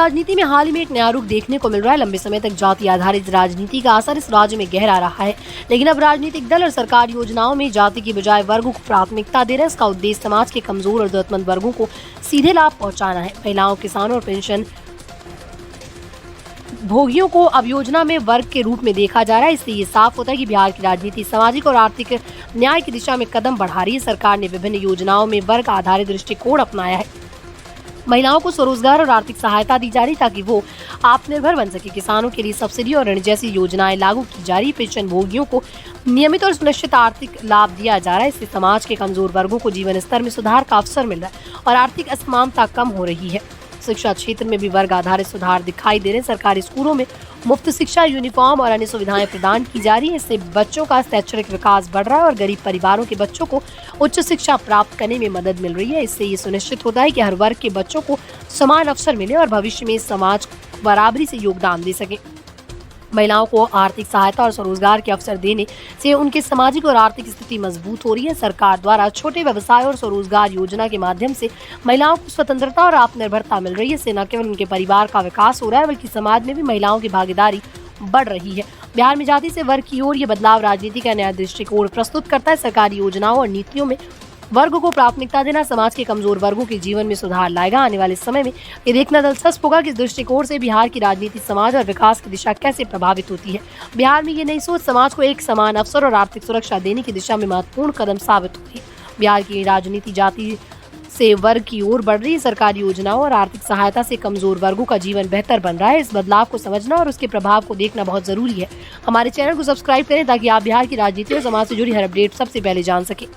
राजनीति में हाल ही में एक नया रुख देखने को मिल रहा है। लंबे समय तक जाति आधारित राजनीति का असर इस राज्य में गहरा रहा है, लेकिन अब राजनीतिक दल और सरकार योजनाओं में जाति की बजाय वर्गों को प्राथमिकता दे रहे हैं। इसका उद्देश्य समाज के कमजोर और जरूरतमंद वर्गों को सीधे लाभ पहुंचाना है। महिलाओं, किसानों और पेंशन भोगियों को अब योजना में वर्ग के रूप में देखा जा रहा है। इससे ये साफ होता है कि बिहार की राजनीति सामाजिक और आर्थिक न्याय की दिशा में कदम बढ़ा रही है। सरकार ने विभिन्न योजनाओं में वर्ग आधारित दृष्टिकोण अपनाया है। महिलाओं को स्वरोजगार और आर्थिक सहायता दी जा रही ताकि वो आत्मनिर्भर बन सके। किसानों के लिए सब्सिडी और ऋण जैसी योजनाएं लागू की जा रही। पेंशन भोगियों को नियमित और सुनिश्चित आर्थिक लाभ दिया जा रहा है। इससे समाज के कमजोर वर्गों को जीवन स्तर में सुधार का अवसर मिल रहा है और आर्थिक असमानता कम हो रही है। शिक्षा क्षेत्र में भी वर्ग आधारित सुधार दिखाई दे रहे हैं। सरकारी स्कूलों में मुफ्त शिक्षा, यूनिफॉर्म और अन्य सुविधाएं प्रदान की जा रही है। इससे बच्चों का शैक्षणिक विकास बढ़ रहा है और गरीब परिवारों के बच्चों को उच्च शिक्षा प्राप्त करने में मदद मिल रही है। इससे ये सुनिश्चित होता है कि हर वर्ग के बच्चों को समान अवसर मिले और भविष्य में समाज बराबरी से योगदान दे सके। महिलाओं को आर्थिक सहायता और स्वरोजगार के अवसर देने से उनकी सामाजिक और आर्थिक स्थिति मजबूत हो रही है। सरकार द्वारा छोटे व्यवसाय और स्वरोजगार योजना के माध्यम से महिलाओं को स्वतंत्रता और आत्मनिर्भरता मिल रही है। इससे न केवल उनके परिवार का विकास हो रहा है, बल्कि समाज में भी महिलाओं की भागीदारी बढ़ रही है। बिहार में जाति से वर्ग की ओर ये बदलाव राजनीति का नया दृष्टिकोण प्रस्तुत करता है। सरकारी योजनाओं और नीतियों में वर्ग को प्राथमिकता देना समाज के कमजोर वर्गों के जीवन में सुधार लाएगा। आने वाले समय में ये देखना दिलचस्प होगा कि इस दृष्टिकोण से बिहार की राजनीति समाज और विकास की दिशा कैसे प्रभावित होती है। बिहार में ये नई सोच समाज को एक समान अवसर और आर्थिक सुरक्षा देने की दिशा में महत्वपूर्ण कदम साबित होगी। बिहार की राजनीति जाति से वर्ग की ओर बढ़ रही है। सरकारी योजनाओं और आर्थिक सहायता से कमजोर वर्गों का जीवन बेहतर बन रहा है। इस बदलाव को समझना और उसके प्रभाव को देखना बहुत जरूरी है। हमारे चैनल को सब्सक्राइब करें ताकि आप बिहार की राजनीति और समाज से जुड़ी हर अपडेट सबसे पहले जान सकें।